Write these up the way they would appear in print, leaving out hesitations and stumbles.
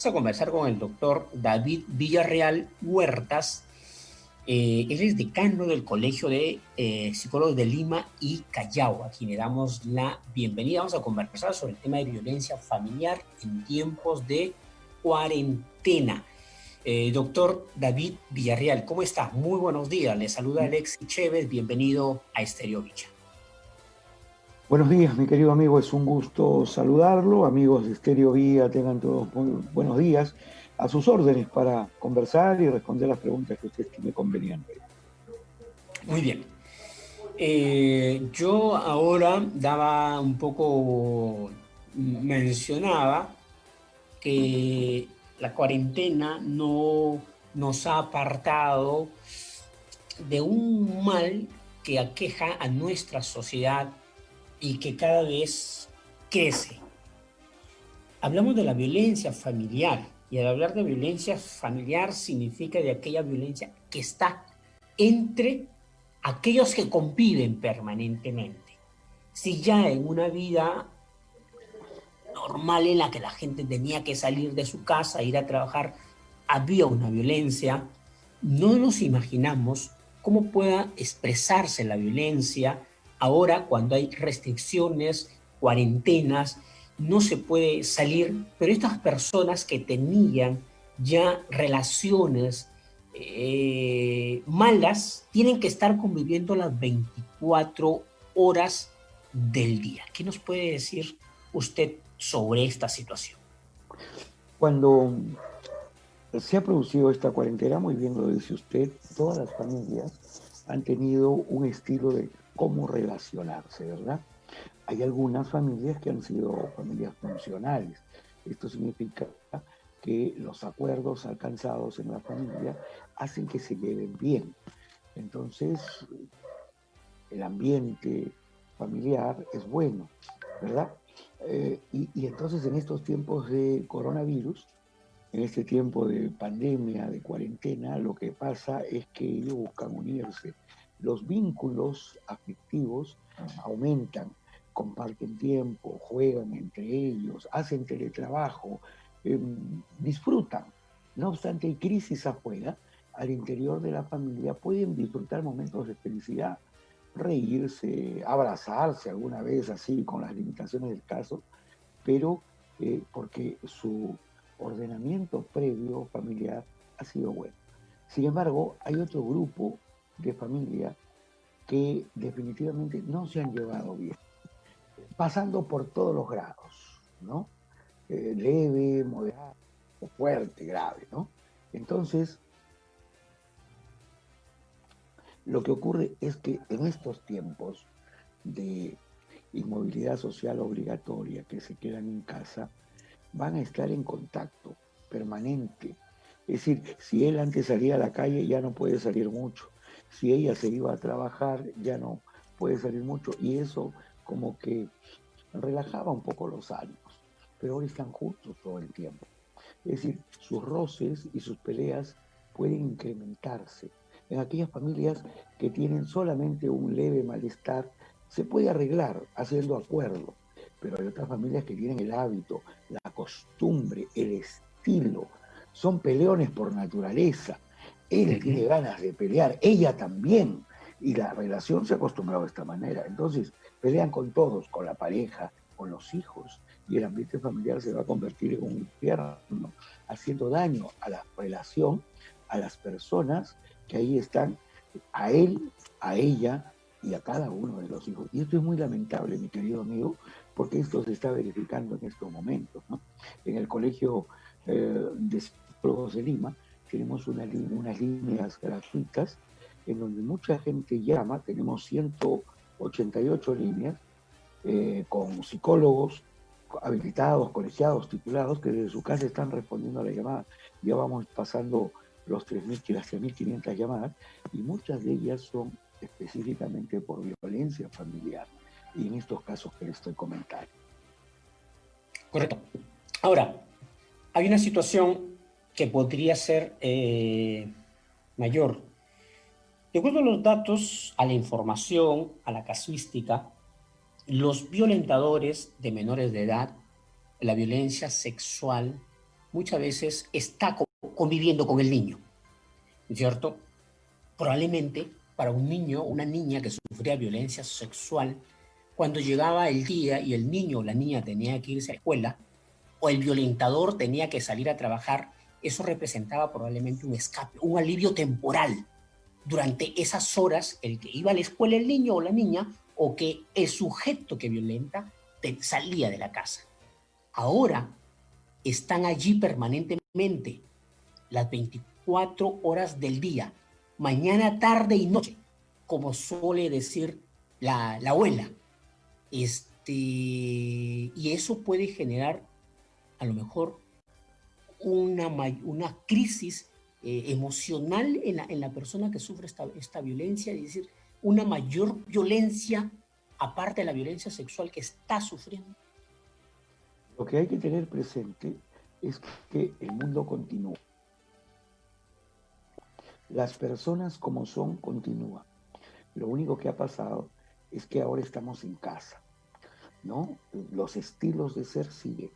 Vamos a conversar con el doctor David Villarreal Huertas. Él es decano del Colegio de Psicólogos de Lima y Callao, a quien le damos la bienvenida. Vamos a conversar sobre el tema de violencia familiar en tiempos de cuarentena. Doctor David Villarreal, ¿cómo está? Muy buenos días. Le saluda Alexis Chévez. Bienvenido a Estéreo Vicha. Buenos días, mi querido amigo, es un gusto saludarlo. Amigos de Estéreo Vía, tengan todos muy buenos días. A sus órdenes para conversar y responder las preguntas que usted estime conveniente. Muy bien. Yo ahora mencionaba que la cuarentena no nos ha apartado de un mal que aqueja a nuestra sociedad y que cada vez crece. Hablamos de la violencia familiar y al hablar de violencia familiar significa de aquella violencia que está entre aquellos que conviven permanentemente. Si ya en una vida normal en la que la gente tenía que salir de su casa, ir a trabajar, había una violencia, no nos imaginamos cómo pueda expresarse la violencia ahora cuando hay restricciones, cuarentenas, no se puede salir, pero estas personas que tenían ya relaciones malas tienen que estar conviviendo las 24 horas del día. ¿Qué nos puede decir usted sobre esta situación? Cuando se ha producido esta cuarentena, muy bien lo dice usted, todas las familias han tenido un estilo de cómo relacionarse, ¿verdad? Hay algunas familias que han sido familias funcionales. Esto significa que los acuerdos alcanzados en la familia hacen que se lleven bien. Entonces, el ambiente familiar es bueno, ¿verdad? Y entonces en estos tiempos de coronavirus, en este tiempo de pandemia, de cuarentena, lo que pasa es que ellos buscan unirse. Los vínculos afectivos aumentan, comparten tiempo, juegan entre ellos, hacen teletrabajo, disfrutan. No obstante, hay crisis afuera, al interior de la familia pueden disfrutar momentos de felicidad, reírse, abrazarse alguna vez así con las limitaciones del caso, pero porque su ordenamiento previo familiar ha sido bueno. Sin embargo, hay otro grupo de familia que definitivamente no se han llevado bien, pasando por todos los grados, ¿no? Leve, moderado, fuerte, grave, ¿no? Entonces, lo que ocurre es que en estos tiempos de inmovilidad social obligatoria, que se quedan en casa, van a estar en contacto permanente. Es decir, si él antes salía a la calle, ya no puede salir mucho. Si ella se iba a trabajar, ya no puede salir mucho. Y eso como que relajaba un poco los ánimos. Pero ahora están juntos todo el tiempo. Es decir, sus roces y sus peleas pueden incrementarse. En aquellas familias que tienen solamente un leve malestar, se puede arreglar haciendo acuerdos, pero hay otras familias que tienen el hábito, la costumbre, el estilo, son peleones por naturaleza. Él tiene ganas de pelear, ella también, y la relación se ha acostumbrado de esta manera. Entonces, pelean con todos, con la pareja, con los hijos, y el ambiente familiar se va a convertir en un infierno, haciendo daño a la relación, a las personas que ahí están, a él, a ella y a cada uno de los hijos. Y esto es muy lamentable, mi querido amigo, porque esto se está verificando en estos momentos, ¿no? En el Colegio de Psicólogos de Lima tenemos unas líneas gratuitas en donde mucha gente llama, tenemos 188 líneas con psicólogos habilitados, colegiados, titulados, que desde su casa están respondiendo a la llamada. Ya vamos pasando las 3.500 llamadas, y muchas de ellas son específicamente por violencia familiar, y en estos casos que les estoy comentando. Correcto. Ahora, hay una situación que podría ser mayor. De acuerdo a los datos, a la información, a la casuística, los violentadores de menores de edad, la violencia sexual muchas veces está conviviendo con el niño, ¿cierto? Probablemente para un niño, una niña que sufría violencia sexual, cuando llegaba el día y el niño o la niña tenía que irse a la escuela, o el violentador tenía que salir a trabajar, eso representaba probablemente un escape, un alivio temporal durante esas horas, el que iba a la escuela el niño o la niña, o que el sujeto que violenta salía de la casa. Ahora están allí permanentemente, las 24 horas del día, mañana, tarde y noche, como suele decir la abuela. Y eso puede generar a lo mejor una crisis emocional en la persona que sufre esta violencia, es decir, una mayor violencia aparte de la violencia sexual que está sufriendo. Lo que hay que tener presente es que el mundo continúa. Las personas como son continúan. Lo único que ha pasado es que ahora estamos en casa, ¿no? Los estilos de ser siguen,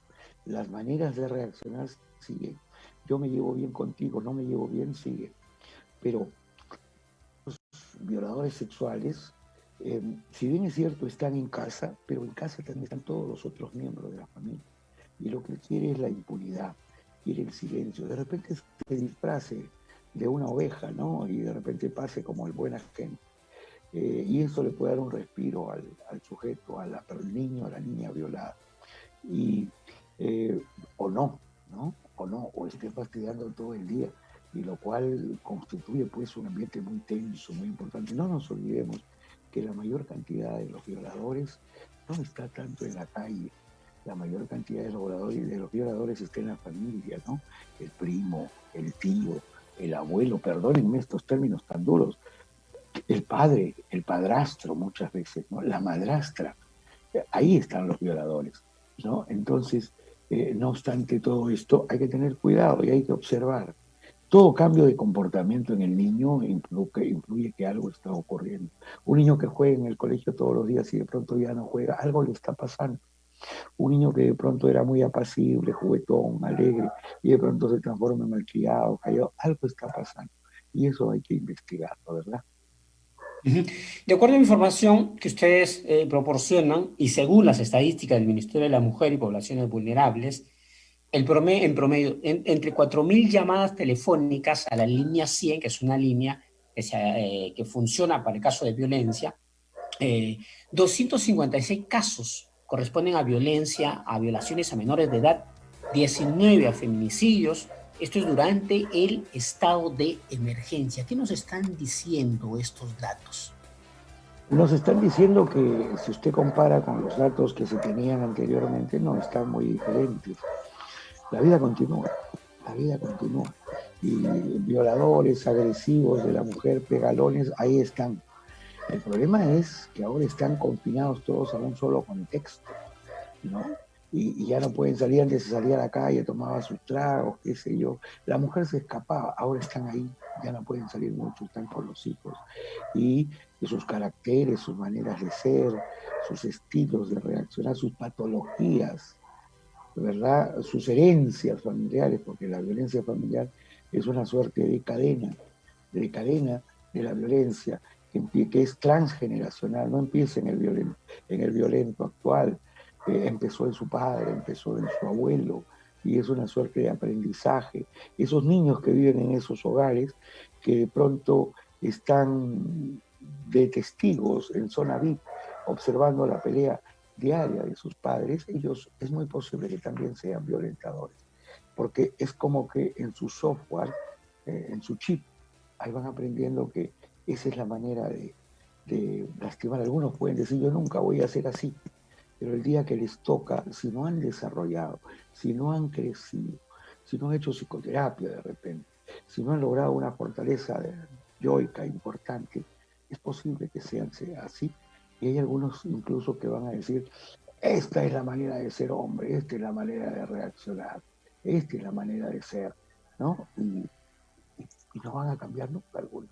las maneras de reaccionar siguen. Yo me llevo bien contigo, no me llevo bien, sigue. Pero los violadores sexuales, si bien es cierto, están en casa, pero en casa también están todos los otros miembros de la familia. Y lo que quiere es la impunidad, quiere el silencio. De repente se disfrace de una oveja, ¿no? Y de repente pase como el buen agente. Y eso le puede dar un respiro al sujeto, al niño, a la niña violada. Y, o no, ¿no? O no, o esté fastidiando todo el día, y lo cual constituye pues un ambiente muy tenso, muy importante. No nos olvidemos que la mayor cantidad de los violadores no está tanto en la calle, la mayor cantidad de los violadores está en la familia, ¿no? El primo, el tío, el abuelo, perdónenme estos términos tan duros, el padre, el padrastro muchas veces, ¿no? La madrastra, ahí están los violadores, ¿no? Entonces, no obstante todo esto, hay que tener cuidado y hay que observar. Todo cambio de comportamiento en el niño influye que algo está ocurriendo. Un niño que juega en el colegio todos los días y de pronto ya no juega, algo le está pasando. Un niño que de pronto era muy apacible, juguetón, alegre, y de pronto se transforma en malcriado, callado, algo está pasando. Y eso hay que investigarlo, ¿verdad? De acuerdo a la información que ustedes proporcionan y según las estadísticas del Ministerio de la Mujer y Poblaciones Vulnerables, en promedio, entre 4.000 llamadas telefónicas a la línea 100, que es una línea que funciona para el caso de violencia, 256 casos corresponden a violencia, a violaciones a menores de edad, 19 a feminicidios. Esto es durante el estado de emergencia. ¿Qué nos están diciendo estos datos? Nos están diciendo que si usted compara con los datos que se tenían anteriormente, no están muy diferentes. La vida continúa, la vida continúa. Y violadores, agresivos de la mujer, pegalones, ahí están. El problema es que ahora están confinados todos a un solo contexto, ¿no? Y ya no pueden salir, antes se salía a la calle, tomaba sus tragos, qué sé yo. La mujer se escapaba, ahora están ahí, ya no pueden salir mucho, están con los hijos. Y sus caracteres, sus maneras de ser, sus estilos de reaccionar, sus patologías, ¿verdad? Sus herencias familiares, porque la violencia familiar es una suerte de cadena de la violencia, que es transgeneracional, no empieza en el violento actual, empezó en su padre, empezó en su abuelo, y es una suerte de aprendizaje. Esos niños que viven en esos hogares, que de pronto están de testigos en zona VIP, observando la pelea diaria de sus padres, ellos es muy posible que también sean violentadores, porque es como que en su software, en su chip, ahí van aprendiendo que esa es la manera de lastimar. Algunos pueden decir, yo nunca voy a ser así, pero el día que les toca, si no han desarrollado, si no han crecido, si no han hecho psicoterapia de repente, si no han logrado una fortaleza yoica importante, es posible que sean así. Y hay algunos incluso que van a decir, esta es la manera de ser hombre, esta es la manera de reaccionar, esta es la manera de ser, ¿no? Y no van a cambiar nunca algunos,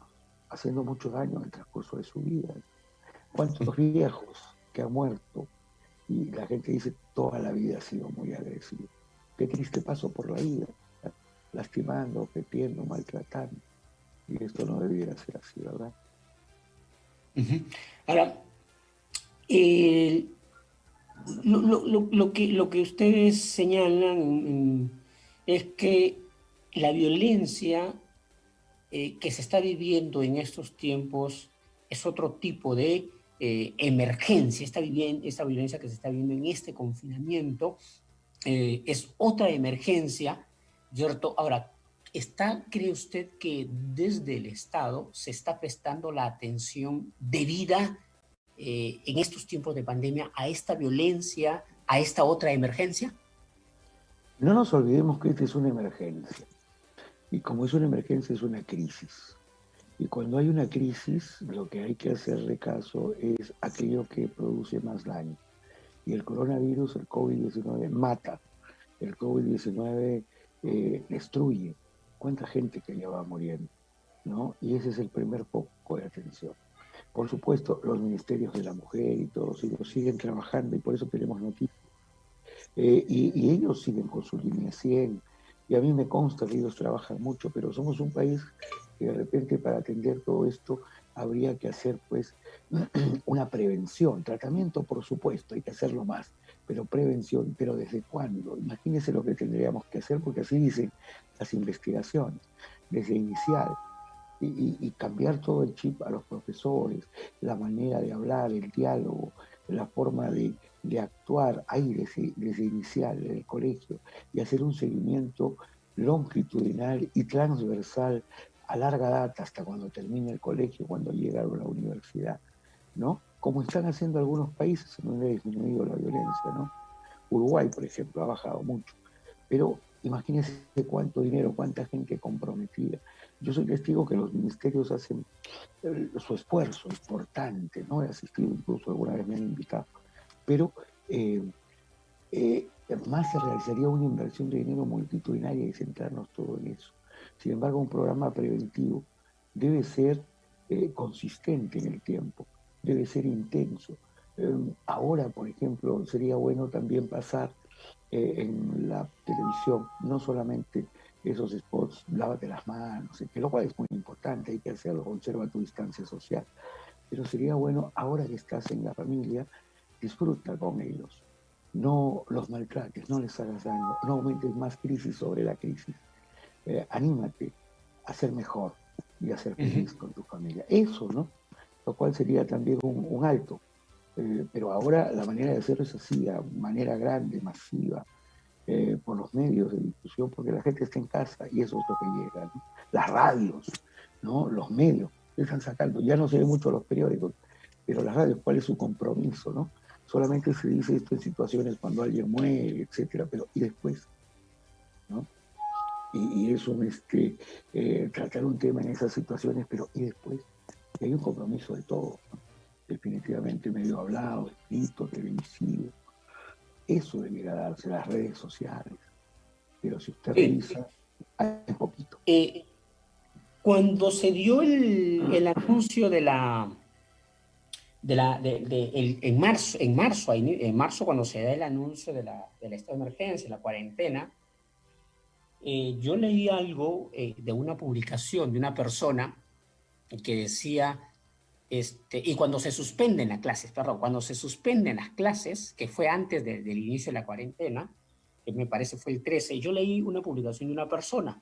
haciendo mucho daño en el transcurso de su vida. ¿Cuántos viejos que han muerto? Y la gente dice, toda la vida ha sido muy agresivo. qué triste paso por la vida, lastimando, objetando, maltratando. Y esto no debiera ser así, ¿verdad? Ujú. Ahora, el- lo que ustedes señalan es que la violencia que se está viviendo en estos tiempos es otro tipo de emergencia. Esta violencia que se está viviendo en este confinamiento es otra emergencia, ¿cierto? Ahora, ¿cree usted que desde el Estado se está prestando la atención debida en estos tiempos de pandemia a esta violencia, a esta otra emergencia? No nos olvidemos que esta es una emergencia. Y como es una emergencia, es una crisis. Y cuando hay una crisis, lo que hay que hacerle caso es aquello que produce más daño. Y el coronavirus, el COVID-19, mata. El COVID-19 destruye. ¿Cuánta gente que ya va muriendo? ¿No? Y ese es el primer foco de atención. Por supuesto, los ministerios de la mujer y todos ellos siguen trabajando y por eso tenemos noticias. Y ellos siguen con su línea 100. Y a mí me consta que ellos trabajan mucho, pero somos un país que de repente para atender todo esto habría que hacer pues una prevención, tratamiento por supuesto, hay que hacerlo más, pero prevención, pero ¿desde cuándo? Imagínense lo que tendríamos que hacer, porque así dicen las investigaciones, desde inicial, y cambiar todo el chip a los profesores, la manera de hablar, el diálogo, la forma de actuar ahí desde inicial en el colegio y hacer un seguimiento longitudinal y transversal a larga data hasta cuando termine el colegio, cuando llega a la universidad, ¿no? Como están haciendo algunos países en donde ha disminuido la violencia, ¿no? Uruguay, por ejemplo, ha bajado mucho. Pero imagínense cuánto dinero, cuánta gente comprometida. Yo soy testigo que los ministerios hacen su esfuerzo importante, ¿no? He asistido, incluso alguna vez me han invitado, pero eh, eh, más se realizaría una inversión de dinero multitudinaria y centrarnos todo en eso. Sin embargo, un programa preventivo debe ser consistente en el tiempo, debe ser intenso. Ahora, por ejemplo, sería bueno también pasar en la televisión, no solamente esos spots, lávate las manos, que lo cual es muy importante, hay que hacerlo, conserva tu distancia social, pero sería bueno, ahora que estás en la familia, disfruta con ellos, no los maltrates, no les hagas daño, no aumentes más crisis sobre la crisis, anímate a ser mejor y a ser Uh -huh. feliz con tu familia. Eso, ¿no? Lo cual sería también un alto. Pero ahora la manera de hacerlo es así, a manera grande, masiva, por los medios de difusión, porque la gente está en casa y eso es lo que llega, ¿no? Las radios, ¿no? Los medios, están sacando, ya no se ve mucho los periódicos, pero las radios, ¿cuál es su compromiso, no? Solamente se dice esto en situaciones cuando alguien muere, etcétera, pero ¿y después? ¿No? Y eso, tratar un tema en esas situaciones, pero ¿y después? Y hay un compromiso de todos, ¿no? Definitivamente medio hablado, escrito, televisivo. Eso debería darse las redes sociales. Pero si usted Sí. revisa, hay poquito. Cuando se dio el anuncio en marzo cuando se da el anuncio del estado de emergencia, la cuarentena, yo leí algo de una publicación de una persona que decía, y cuando se suspenden las clases, perdón, cuando se suspenden las clases, que fue antes del inicio de la cuarentena, que me parece fue el 13, yo leí una publicación de una persona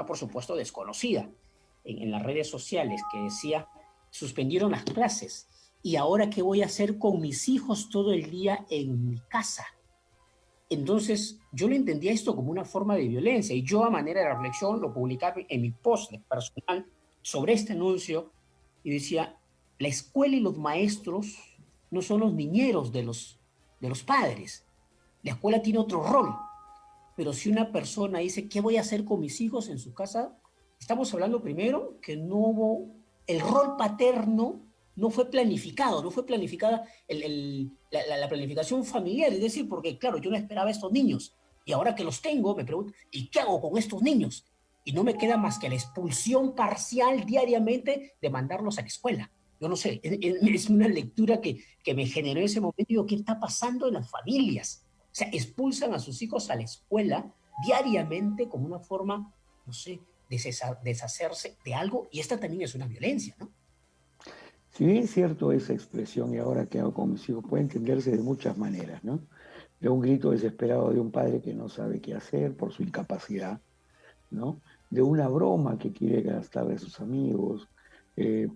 por supuesto desconocida en las redes sociales, que decía, suspendieron las clases, y ahora qué voy a hacer con mis hijos todo el día en mi casa. Entonces, yo lo entendía esto como una forma de violencia y yo a manera de reflexión lo publicaba en mi post personal sobre este anuncio y decía, la escuela y los maestros no son los niñeros de los padres. La escuela tiene otro rol. Pero si una persona dice, ¿qué voy a hacer con mis hijos en su casa? Estamos hablando primero que no hubo, el rol paterno no fue planificado, no fue planificada la planificación familiar, es decir, porque claro, yo no esperaba estos niños y ahora que los tengo me pregunto, ¿y qué hago con estos niños? Y no me queda más que la expulsión parcial diariamente de mandarlos a la escuela. Yo no sé, es una lectura que me generó en ese momento y digo, ¿qué está pasando en las familias? sea, expulsan a sus hijos a la escuela diariamente como una forma, no sé, de deshacerse de algo, y esta también es una violencia, ¿no? Si bien es cierto esa expresión, y ahora que hago con mis hijos, puede entenderse de muchas maneras, ¿no? De un grito desesperado de un padre que no sabe qué hacer por su incapacidad, ¿no? De una broma que quiere gastarle a sus amigos,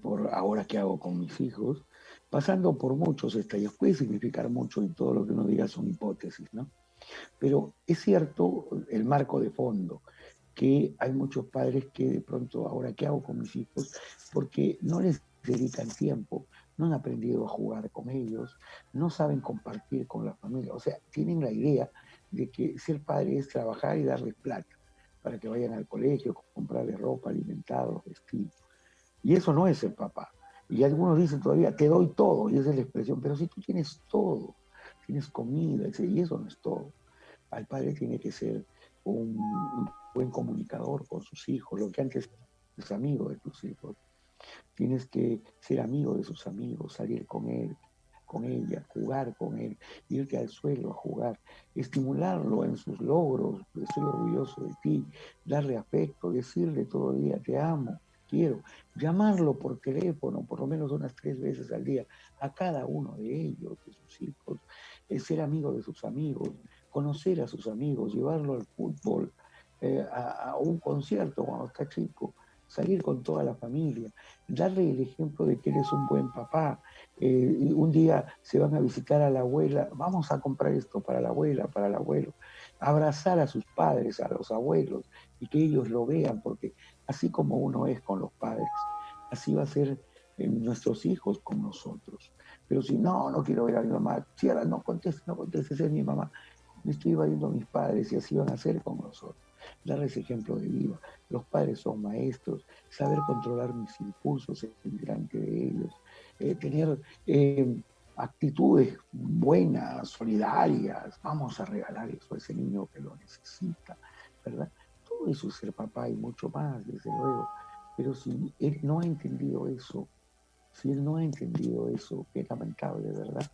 por ahora que hago con mis hijos, pasando por muchos estadios. Puede significar mucho y todo lo que uno diga son hipótesis, ¿no? Pero es cierto el marco de fondo, que hay muchos padres que de pronto, ahora qué hago con mis hijos, porque no les dedican tiempo, no han aprendido a jugar con ellos, no saben compartir con la familia, o sea, tienen la idea de que ser padre es trabajar y darles plata para que vayan al colegio, comprarles ropa, alimentarlos, vestir. Y eso no es ser papá. Y algunos dicen todavía, te doy todo, y esa es la expresión, pero si tú tienes todo, tienes comida, y eso no es todo. Al padre tiene que ser un buen comunicador con sus hijos, lo que antes es amigo de tus hijos. Tienes que ser amigo de sus amigos, salir con él, con ella, jugar con él, irte al suelo a jugar, estimularlo en sus logros, estoy orgulloso de ti, darle afecto, decirle todo el día, te amo, te quiero, llamarlo por teléfono por lo menos unas 3 veces al día a cada uno de ellos, de sus hijos, ser amigo de sus amigos, conocer a sus amigos, llevarlo al fútbol, a un concierto cuando está chico, salir con toda la familia, darle el ejemplo de que eres un buen papá. Un día se van a visitar a la abuela, vamos a comprar esto para la abuela, para el abuelo. Abrazar a sus padres, a los abuelos, y que ellos lo vean, porque así como uno es con los padres, así va a ser nuestros hijos con nosotros. Pero si no, no quiero ver a mi mamá, Ciara, no contestes, es mi mamá. Me estoy evadiendo a mis padres y así van a ser con nosotros. Darles ejemplo de vida. Los padres son maestros, saber controlar mis impulsos delante de ellos, tener actitudes buenas, solidarias, vamos a regalar eso a ese niño que lo necesita, ¿verdad? Todo eso es ser papá y mucho más, desde luego. Pero si él no ha entendido eso, si él no ha entendido eso, qué lamentable, ¿verdad?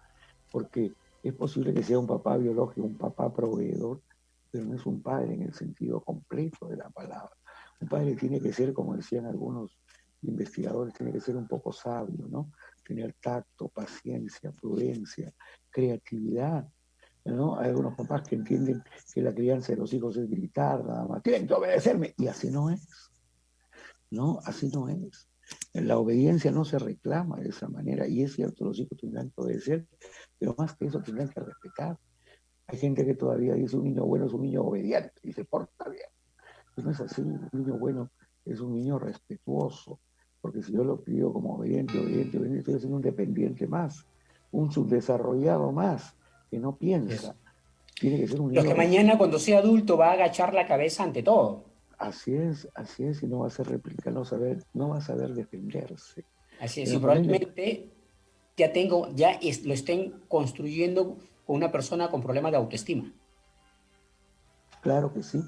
Porque es posible que sea un papá biológico, un papá proveedor, pero no es un padre en el sentido completo de la palabra. Un padre tiene que ser, como decían algunos investigadores, tiene que ser un poco sabio, ¿no? Tener tacto, paciencia, prudencia, creatividad, ¿no? Hay algunos papás que entienden que la crianza de los hijos es gritar, nada más, tienen que obedecerme, y así no es, ¿no? Así no es. La obediencia no se reclama de esa manera, y es cierto, los hijos tendrán que obedecer, pero más que eso tendrán que respetar. Hay gente que todavía dice un niño bueno es un niño obediente y se porta bien. Pues no es así, un niño bueno es un niño respetuoso, porque si yo lo pido como obediente, obediente, obediente, estoy haciendo un dependiente más, un subdesarrollado más, que no Es. piensa. Tiene que ser un Los niño que mañana, cuando sea adulto, va a agachar la cabeza ante todo. así es, y no va a ser réplica, no va a saber defenderse. Así es, y Pero ponerle, probablemente lo estén construyendo con una persona con problemas de autoestima. claro que sí,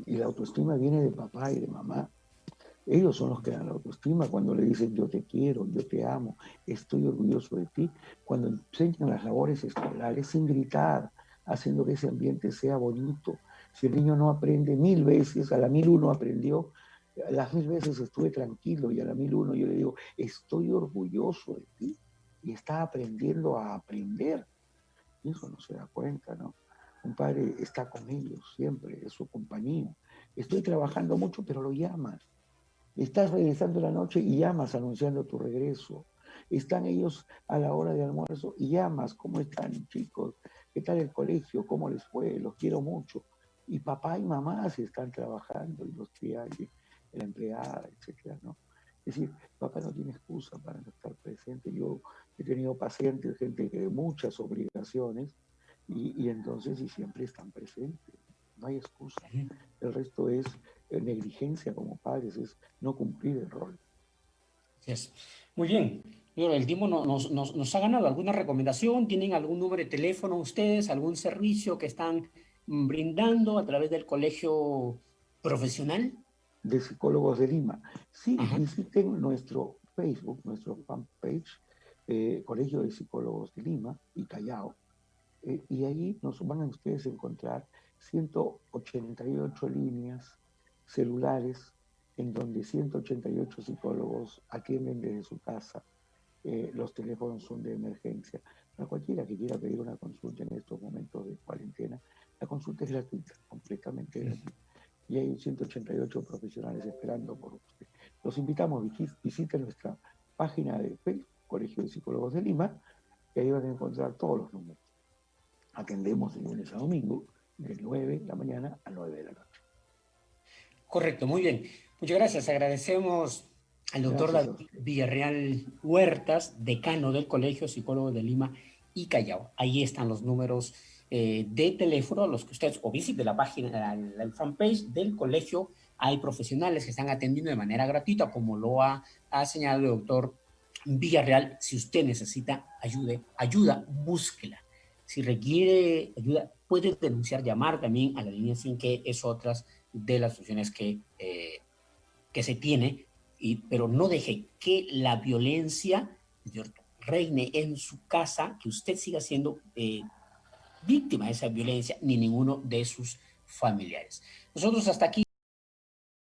y la autoestima viene de papá y de mamá. Ellos son los que dan la autoestima cuando le dicen yo te quiero, yo te amo, estoy orgulloso de ti. Cuando enseñan las labores escolares sin gritar, haciendo que ese ambiente sea bonito. Si el niño no aprende 1000 veces, a la 1001 aprendió, a las 1000 veces estuve tranquilo y a la 1001 yo le digo, estoy orgulloso de ti y está aprendiendo a aprender. Y eso no se da cuenta, ¿no? Un padre está con ellos siempre, es su compañía. Estoy trabajando mucho, pero lo llamas. Estás regresando la noche y llamas anunciando tu regreso. Están ellos a la hora de almuerzo y llamas, ¿cómo están chicos? ¿Qué tal el colegio? ¿Cómo les fue? Los quiero mucho. Y papá y mamá se están trabajando y los cría la empleada, etcétera, ¿no? Es decir, papá no tiene excusa para no estar presente. Yo he tenido pacientes, gente que muchas obligaciones y entonces y siempre están presentes. No hay excusa. El resto es negligencia como padres, es no cumplir el rol. Así es. Muy bien. El tiempo nos ha ganado alguna recomendación. ¿Tienen algún número de teléfono ustedes? ¿Algún servicio que están brindando a través del colegio profesional? De Psicólogos de Lima. Sí, Ajá. visiten nuestro Facebook, nuestro fanpage, Colegio de Psicólogos de Lima y Callao. Y ahí nos van a ustedes a encontrar 188 líneas celulares en donde 188 psicólogos atienden desde su casa. Los teléfonos son de emergencia. Para cualquiera que quiera pedir una consulta en estos momentos de cuarentena, la consulta es gratuita, completamente gratuita. Y hay 188 profesionales esperando por usted. Los invitamos, visiten nuestra página de Facebook, Colegio de Psicólogos de Lima, y ahí van a encontrar todos los números. Atendemos de lunes a domingo, de 9 de la mañana a 9 de la noche. Correcto, muy bien. Muchas gracias. Agradecemos al doctor Gracias a David usted. Villarreal Huertas, decano del Colegio Psicólogo de Lima y Callao. Ahí están los números de teléfono, los que ustedes, o visite la página, el fanpage del colegio. Hay profesionales que están atendiendo de manera gratuita, como lo ha señalado el doctor Villarreal. Si usted necesita ayuda, búsquela. Si requiere ayuda, puede denunciar, llamar también a la línea 100, que es otras de las funciones que se tiene, pero no deje que la violencia, ¿cierto?, reine en su casa, que usted siga siendo víctima de esa violencia, ni ninguno de sus familiares. Nosotros hasta aquí